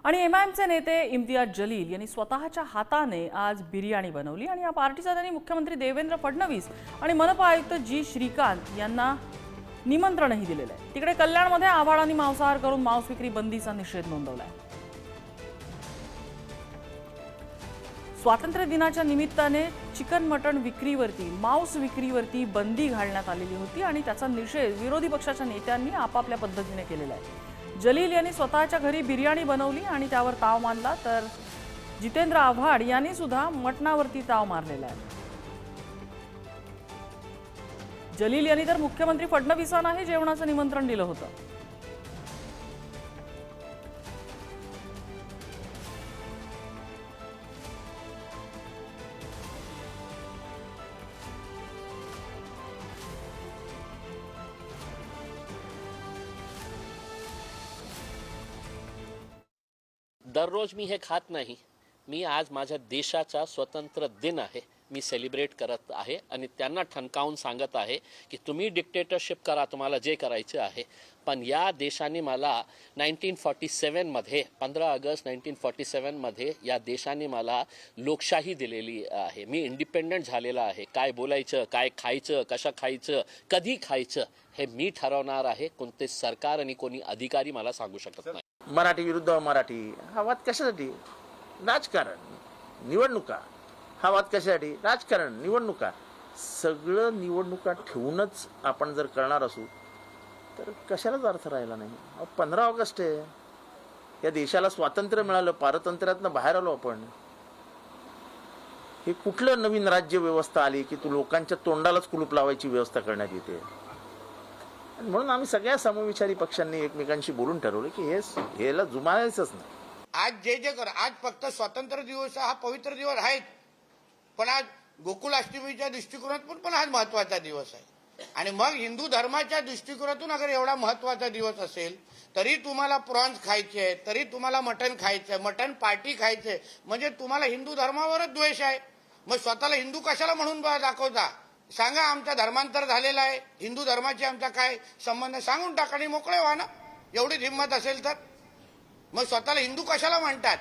आणि एमआयएमचे नेते इम्तियाज जलील यांनी स्वतःच्या हाताने आज बिर्याणी बनवली आणि या पार्टीचा त्यांनी मुख्यमंत्री देवेंद्र फडणवीस आणि मनपा आयुक्त जी श्रीकांत यांना निमंत्रणही दिलेलं आहे। तिकडे कल्याणमध्ये आव्हाडांनी मांसाहार करून मांस विक्री बंदीचा निषेध नोंदवलाय। स्वातंत्र्य दिनाच्या निमित्ताने चिकन मटण विक्रीवरती मांस विक्रीवरती बंदी घालण्यात आलेली होती आणि त्याचा निषेध विरोधी पक्षाच्या नेत्यांनी आपापल्या पद्धतीने केलेला आहे। जलील यांनी स्वतःच्या घरी बिर्याणी बनवली आणि त्यावर ताव मारला, तर जितेंद्र आव्हाड यांनी सुद्धा मटणावरती ताव मारलेला आहे। जलील यांनी तर मुख्यमंत्री फडणवीसांनाही जेवणाचं निमंत्रण दिलं होतं। दररोज मी हे खात नाही। मी आज माझ्या देशाचा स्वतंत्र दिन आहे, मी सेलिब्रेट करत आहे आणि त्यांना ठणकावून सांगत आहे की तुम्ही डिक्टेटरशिप करा, तुम्हाला जे करायचे आहे, पण या देशाने मला 1947 मध्ये 15 ऑगस्ट 1947 मध्ये या देशाने मला लोकशाही दिलेली आहे। मी इंडिपेंडंट झालेला आहे। काय बोलायचं, काय खायचं, कसं खायचं, कधी खायचं हे मी ठरवणार आहे। कोणते सरकार आणि कोणी अधिकारी मला सांगू शकत नाही। मराठी विरुद्ध मराठी हा वाद कशासाठी? राजकारण, निवडणुका। हा वाद कशासाठी? राजकारण, निवडणुका। सगळं निवडणुका ठेवूनच आपण जर करणार असू तर कशालाच अर्थ राहिला नाही। 15 ऑगस्ट आहे, या देशाला स्वातंत्र्य मिळालं, पारतंत्र्यातनं बाहेर आलो आपण। हे कुठलं नवीन राज्य व्यवस्था आली की तू लोकांच्या तोंडालाच कुलूप लावायची व्यवस्था करण्यात येते? म्हणून आम्ही सगळ्या समविचारी पक्षांनी एकमेकांशी बोलून ठरवलं की हेला जुमानायचंच नाही। आज जे कर, आज फक्त स्वातंत्र्य दिवस हा पवित्र दिवस आहे, पण आज गोकुलाष्टमीच्या दृष्टिकोनातून पण आज महत्वाचा दिवस आहे। आणि मग हिंदू धर्माच्या दृष्टिकोनातून अगर एवढा महत्वाचा दिवस असेल तरी तुम्हाला प्रॉन्स खायचे आहे, तरी तुम्हाला मटण खायचं आहे, मटण पार्टी खायचंय, म्हणजे तुम्हाला हिंदू धर्मावरच द्वेष आहे। मग स्वतःला हिंदू कशाला म्हणून दाखवता? सांगा आमचा धर्मांतर झालेला आहे, हिंदू धर्माची आमचा काय संबंध, सांगून टाका आणि मोकळे व्हा ना। एवढीच हिंमत असेल तर मग स्वतःला हिंदू कशाला म्हणतात?